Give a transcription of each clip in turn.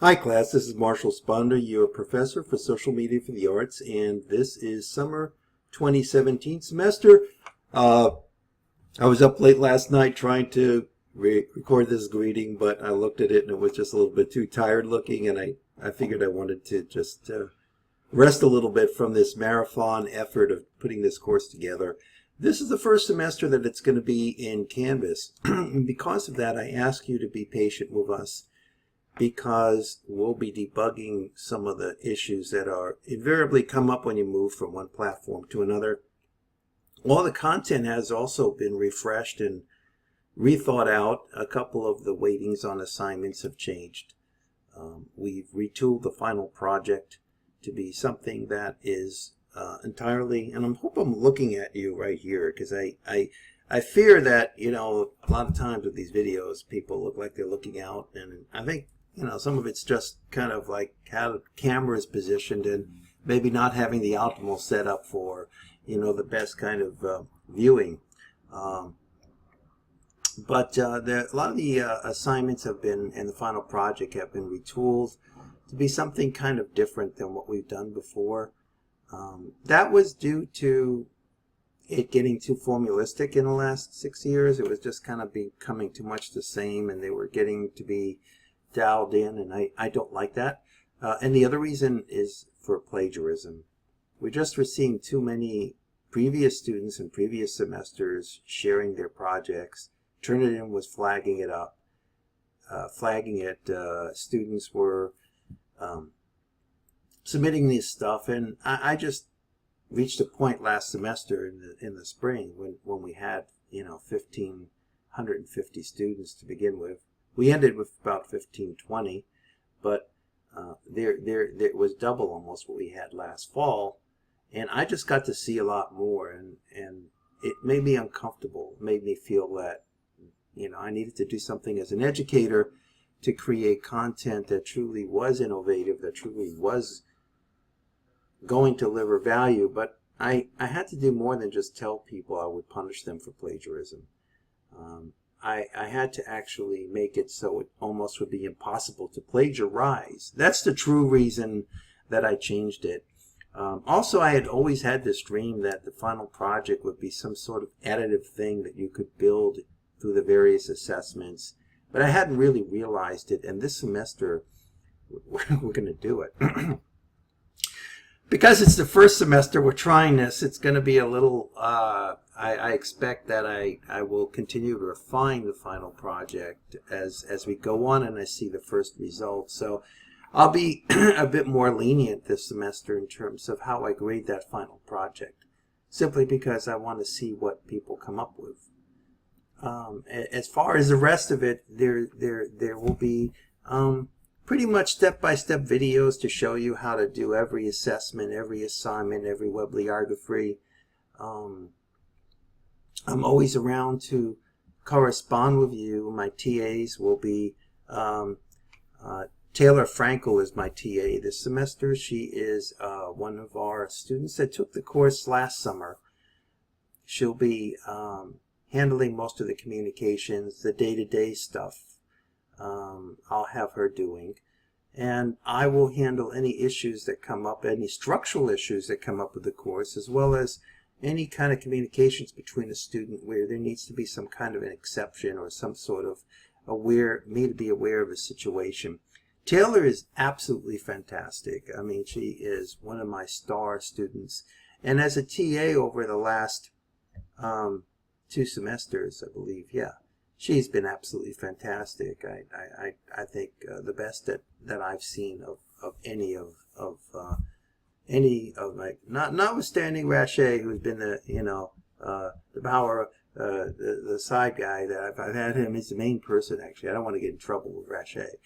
Hi class, this is Marshall Sponder, your professor for social media for the arts, and this is summer 2017 semester. I was up late last night trying to record this greeting, but I looked at it and it was just a little bit too tired looking, and I figured I wanted to just rest a little bit from this marathon effort of putting this course together. This is the first semester that it's going to be in Canvas, and because of that I ask you to be patient with us, because we'll be debugging some of the issues that are invariably come up when you move from one platform to another. All the content has also been refreshed and rethought out. A couple of the weightings on assignments have changed. We've retooled the final project to be something that is entirely, and I hope I'm looking at you right here, because I fear that, a lot of times with these videos, people look like they're looking out, and I think, some of it's just kind of like how the camera is positioned and maybe not having the optimal setup for, the best kind of viewing. But a lot of the assignments have been, and the final project have been retooled to be something kind of different than what we've done before. That was due to it getting too formulistic in the last 6 years. It was just kind of becoming too much the same, and they were getting to be dialed in, and I don't like that. And the other reason is for plagiarism. We just were seeing too many previous students in previous semesters sharing their projects. Turnitin was flagging it up, students were submitting this stuff, and I just reached a point last semester in the spring when we had 1,550 students to begin with. We ended with about 1,520, but there was double almost what we had last fall, and I just got to see a lot more, and it made me uncomfortable. It made me feel that I needed to do something as an educator to create content that truly was innovative, that truly was going to deliver value. But I had to do more than just tell people I would punish them for plagiarism. I had to actually make it so it almost would be impossible to plagiarize. That's the true reason that I changed it. Also, I had always had this dream that the final project would be some sort of additive thing that you could build through the various assessments, but I hadn't really realized it, and this semester we're going to do it. Because it's the first semester we're trying this, it's going to be a little, I expect that I will continue to refine the final project as we go on and I see the first results. So I'll be a bit more lenient this semester in terms of how I grade that final project, simply because I want to see what people come up with. As far as the rest of it, there will be pretty much step-by-step videos to show you how to do every assessment, every assignment, every webliography. I'm always around to correspond with you. My TAs will be Taylor Frankel is my TA this semester. She is one of our students that took the course last summer. She'll be handling most of the communications, the day-to-day stuff. I'll have her doing, and I will handle any issues that come up, any structural issues that come up with the course, as well as any kind of communications between a student where there needs to be some kind of an exception or some sort of me to be aware of a situation. Taylor is absolutely fantastic. I mean, she is one of my star students, and as a TA over the last 2 semesters, I believe, yeah, she's been absolutely fantastic. I think the best that I've seen of any of my, notwithstanding Rache, who's been the the power, the side guy that I've had him. He's the main person, actually. I don't want to get in trouble with Rache.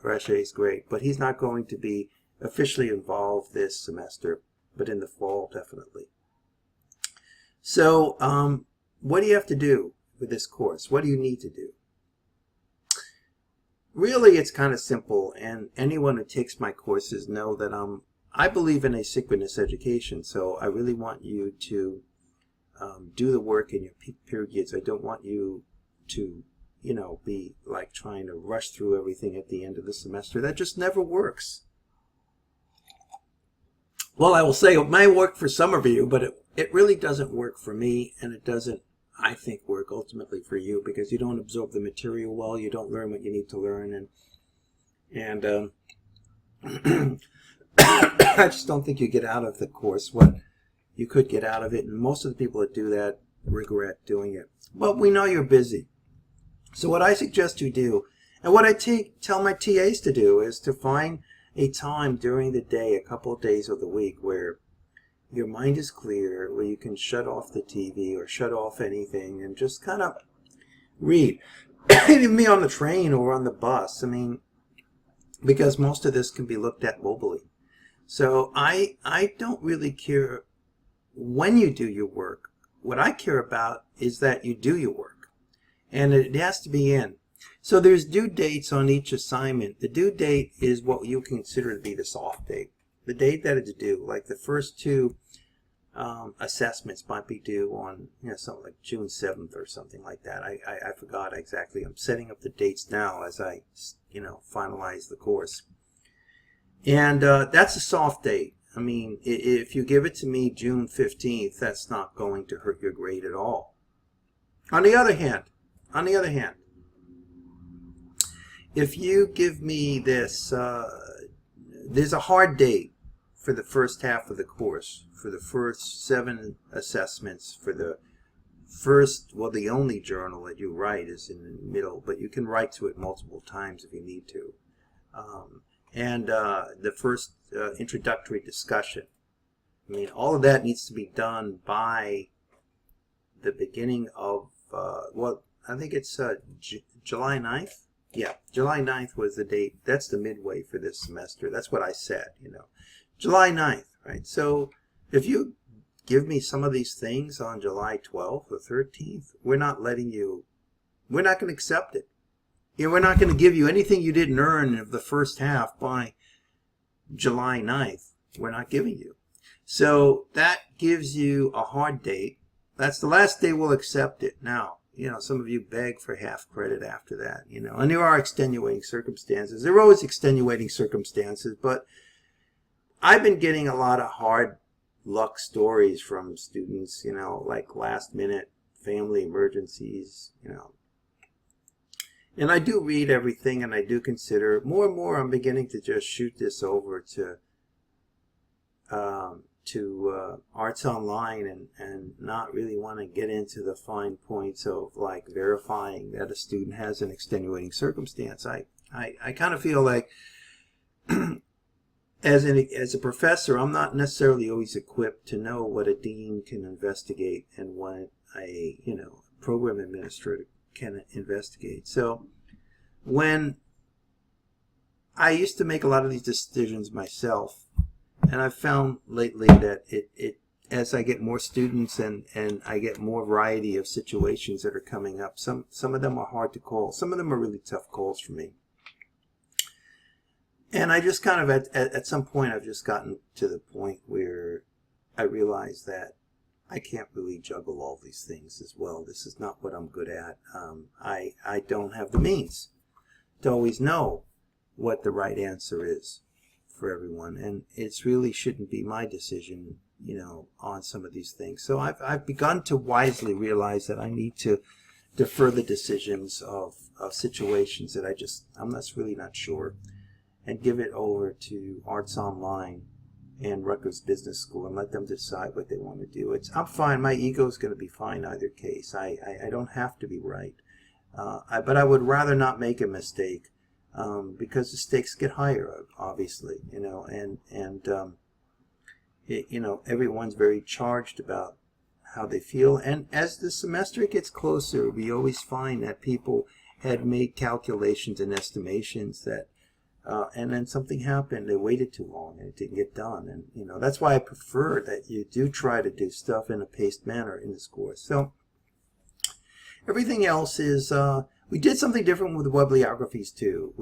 Rache is great, but he's not going to be officially involved this semester, but in the fall definitely. So what do you have to do with this course? What do you need to do? Really, it's kind of simple, and anyone who takes my courses know that I believe in asynchronous education, so I really want you to do the work in your peak periods. I don't want you to you know, be like trying to rush through everything at the end of the semester. That just never works. Well, I will say it might work for some of you, but it really doesn't work for me, and it doesn't, I think, work ultimately for you, because you don't absorb the material well, you don't learn what you need to learn, and I just don't think you get out of the course what you could get out of it, and most of the people that do that regret doing it. But we know you're busy. So what I suggest you do, and what I tell my TAs to do, is to find a time during the day, a couple of days of the week, where your mind is clear, where you can shut off the TV or shut off anything and just kind of read. Even me on the train or on the bus, I mean, because most of this can be looked at mobily. So I don't really care when you do your work. What I care about is that you do your work, and it has to be in. So there's due dates on each assignment. The due date is what you consider to be the soft date, the date that it's due. Like the first two assessments might be due on, you know, something like June 7th or something like that. I forgot exactly. I'm setting up the dates now as I, you know, finalize the course. And that's a soft date. I mean, if you give it to me June 15th, that's not going to hurt your grade at all. On the other hand, if you give me this, there's a hard date for the first half of the course, for the first 7 assessments, for the first, well, the only journal that you write is in the middle, but you can write to it multiple times if you need to. And the first introductory discussion. I mean, all of that needs to be done by the beginning of, well, I think it's July 9th. Yeah, July 9th was the date. That's the midway for this semester. That's what I said, you know. July 9th, right? So if you give me some of these things on July 12th or 13th, we're not going to accept it. You know, we're not going to give you anything you didn't earn of the first half by July 9th. We're not giving you. So that gives you a hard date. That's the last day we'll accept it. Now, you know, some of you beg for half credit after that, you know, and there are extenuating circumstances. There are always extenuating circumstances, but I've been getting a lot of hard luck stories from students, you know, like last minute family emergencies, you know. And I do read everything, and I do consider, more and more I'm beginning to just shoot this over to Arts Online, and not really want to get into the fine points of like verifying that a student has an extenuating circumstance. I kind of feel like as a professor, I'm not necessarily always equipped to know what a dean can investigate and what a, you know, program administrator can investigate. So when I used to make a lot of these decisions myself, and I've found lately that it as I get more students and I get more variety of situations that are coming up, some of them are hard to call. Some of them are really tough calls for me. And I just kind of, at some point, I've just gotten to the point where I realize that I can't really juggle all these things as well. This is not what I'm good at. I don't have the means to always know what the right answer is for everyone, and it's really shouldn't be my decision, you know, on some of these things. So I've begun to wisely realize that I need to defer the decisions of situations that I'm really not sure, and give it over to Arts Online and Rutgers Business School and let them decide what they want to do. I'm fine. My ego is going to be fine either case. I don't have to be right, but I would rather not make a mistake. Because the stakes get higher, obviously, you know, and you know, everyone's very charged about how they feel. And as the semester gets closer, we always find that people had made calculations and estimations that, and then something happened. They waited too long and it didn't get done. And, you know, that's why I prefer that you do try to do stuff in a paced manner in this course. So everything else is, we did something different with the bibliographies too.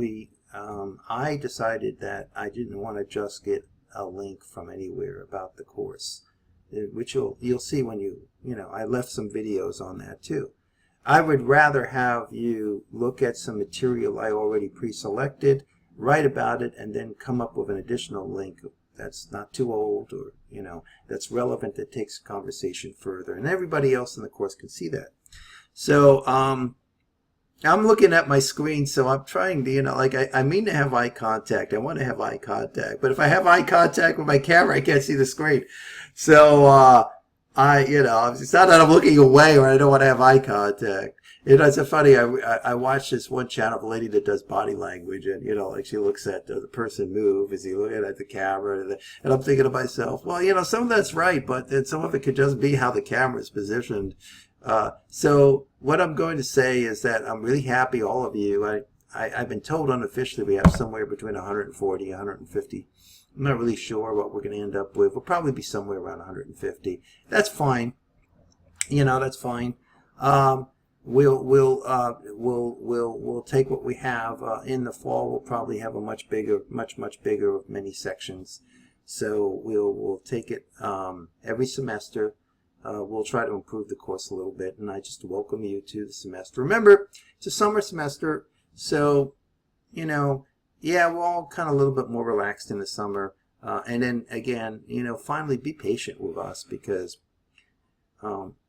I decided that I didn't want to just get a link from anywhere about the course, which you'll see when you know, I left some videos on that too. I would rather have you look at some material I already pre-selected, write about it, and then come up with an additional link that's not too old, or that's relevant, that takes the conversation further, and everybody else in the course can see that. So I'm looking at my screen, so I'm trying to, I mean to have eye contact. I want to have eye contact, but if I have eye contact with my camera, I can't see the screen. So it's not that I'm looking away or I don't want to have eye contact. It's so funny. I watched this one channel of a lady that does body language, and like she looks at the person move as he looking at the camera, and I'm thinking to myself, well, some of that's right, but then some of it could just be how the camera is positioned. So what I'm going to say is that I'm really happy, all of you. I've been told unofficially we have somewhere between 140 and 150. I'm not really sure what we're going to end up with. We'll probably be somewhere around 150. That's fine. That's fine. We'll take what we have. In the fall, we'll probably have a much bigger of many sections. So we'll take it every semester. We'll try to improve the course a little bit, and I just welcome you to the semester. Remember, it's a summer semester, so yeah, we're all kind of a little bit more relaxed in the summer. And then again, finally be patient with us, because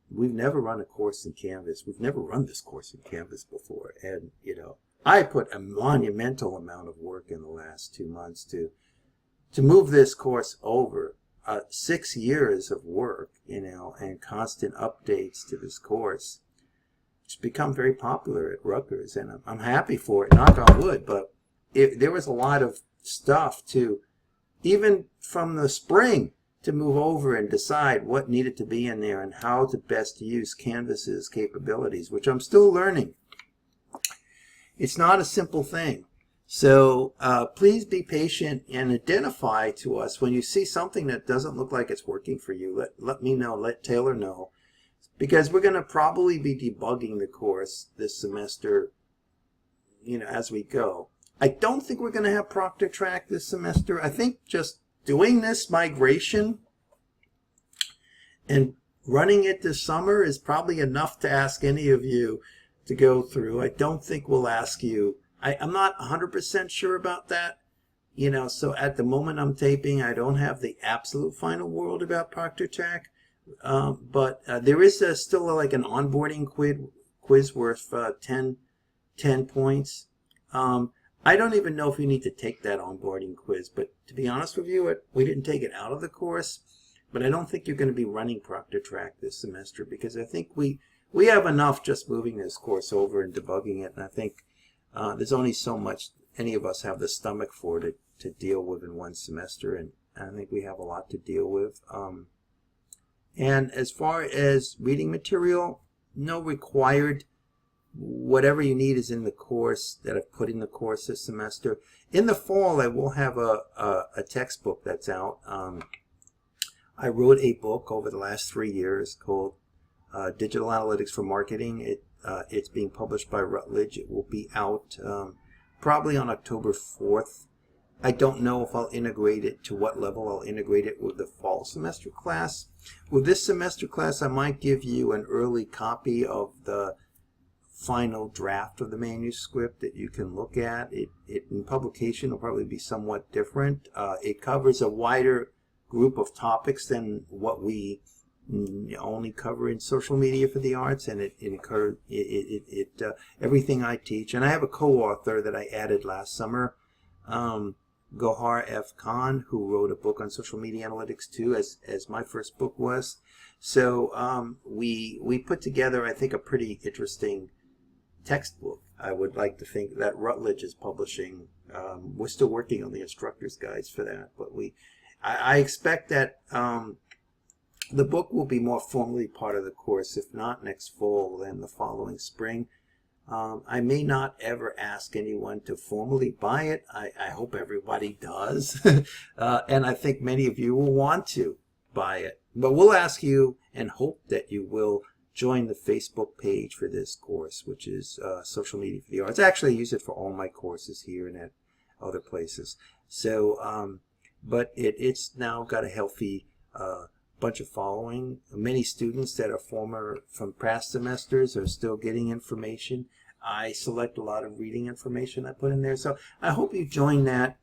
we've never run a course in Canvas. We've never run this course in Canvas before. And, I put a monumental amount of work in the last 2 months to move this course over. 6 years of work, and constant updates to this course. It's become very popular at Rutgers, and I'm happy for it, knock on wood, but there was a lot of stuff to, even from the spring, to move over and decide what needed to be in there and how to best use Canvas's capabilities, which I'm still learning. It's not a simple thing. So please be patient and identify to us when you see something that doesn't look like it's working for you. Let me know, let Taylor know, because we're going to probably be debugging the course this semester, as we go. I don't think we're going to have ProctorTrack this semester. I think just doing this migration and running it this summer is probably enough to ask any of you to go through. I don't think we'll ask you. I'm not 100% sure about that. So at the moment I'm taping, I don't have the absolute final word about ProctorTrack. But there is still like an onboarding quiz worth 10 points. I don't even know if you need to take that onboarding quiz, but to be honest with you, we didn't take it out of the course. But I don't think you're going to be running ProctorTrack this semester, because I think we have enough just moving this course over and debugging it, and I think there's only so much any of us have the stomach for to deal with in one semester, and I think we have a lot to deal with. And as far as reading material, no required. Whatever you need is in the course that I've put in the course this semester. In the fall, I will have a textbook that's out. I wrote a book over the last 3 years called Digital Analytics for Marketing. It's being published by Routledge. It will be out probably on October 4th. I don't know if I'll integrate it, to what level I'll integrate it with the fall semester class. With this semester class, I might give you an early copy of the final draft of the manuscript that you can look at. It in publication will probably be somewhat different. It covers a wider group of topics than what we only cover in social media for the arts, and everything I teach. And I have a co-author that I added last summer, Gohar F. Khan, who wrote a book on social media analytics too, as my first book was. So we put together, I think, a pretty interesting textbook. I would like to think that Routledge is publishing. We're still working on the instructor's guides for that, but I expect that the book will be more formally part of the course, if not next fall, then the following spring. I may not ever ask anyone to formally buy it. I hope everybody does. And I think many of you will want to buy it. But we'll ask you and hope that you will join the Facebook page for this course, which is Social Media for the Arts. Actually, I use it for all my courses here and at other places. So, but it's now got a healthy bunch of following. Many students that are from past semesters are still getting information. I select a lot of reading information I put in there. So I hope you join that.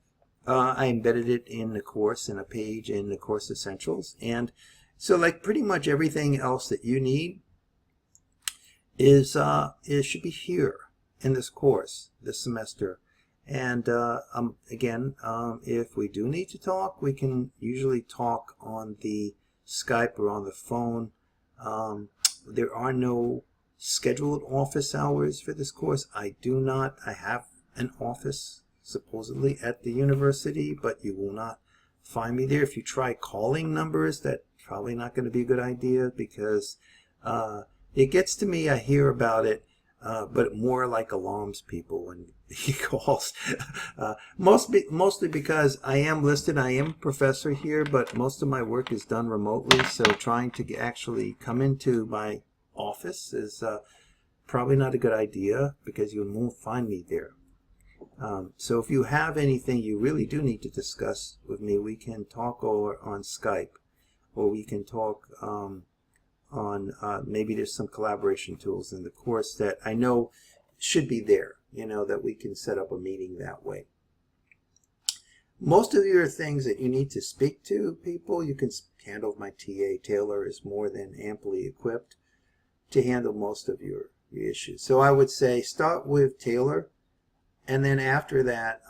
I embedded it in the course in a page in the Course Essentials. And so like pretty much everything else that you need should be here in this course this semester. And again, if we do need to talk, we can usually talk on the Skype or on the phone. There are no scheduled office hours for this course. I have an office supposedly at the university, but you will not find me there. If you try calling numbers, that's probably not going to be a good idea, because it gets to me, I hear about it, but more like alarms people when he calls. Mostly because I am listed, I am a professor here, but most of my work is done remotely, so trying to actually come into my office is probably not a good idea, because you won't find me there. So if you have anything you really do need to discuss with me, we can talk over on Skype, or we can talk on maybe there's some collaboration tools in the course that I know should be there, that we can set up a meeting that way. Most of your things that you need to speak to people, you can handle. My TA, Taylor, is more than amply equipped to handle most of your issues. So I would say start with Taylor, and then after that,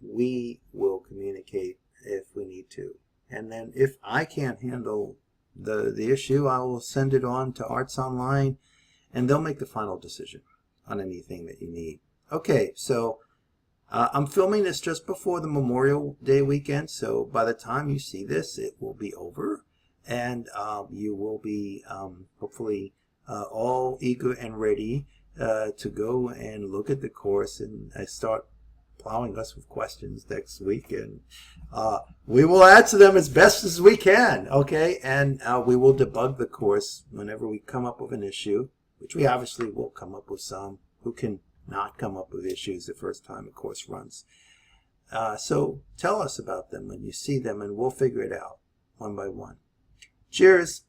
we will communicate if we need to. And then if I can't handle the issue, I will send it on to Arts Online, and they'll make the final decision on anything that you need. Okay, so I'm filming this just before the Memorial Day weekend, so by the time you see this, it will be over, and you will be hopefully all eager and ready to go and look at the course, and I start plowing us with questions next week, and we will answer them as best as we can, okay? And we will debug the course whenever we come up with an issue, which we obviously will come up with some. Who can not come up with issues the first time a course runs? So tell us about them when you see them, and we'll figure it out one by one. Cheers!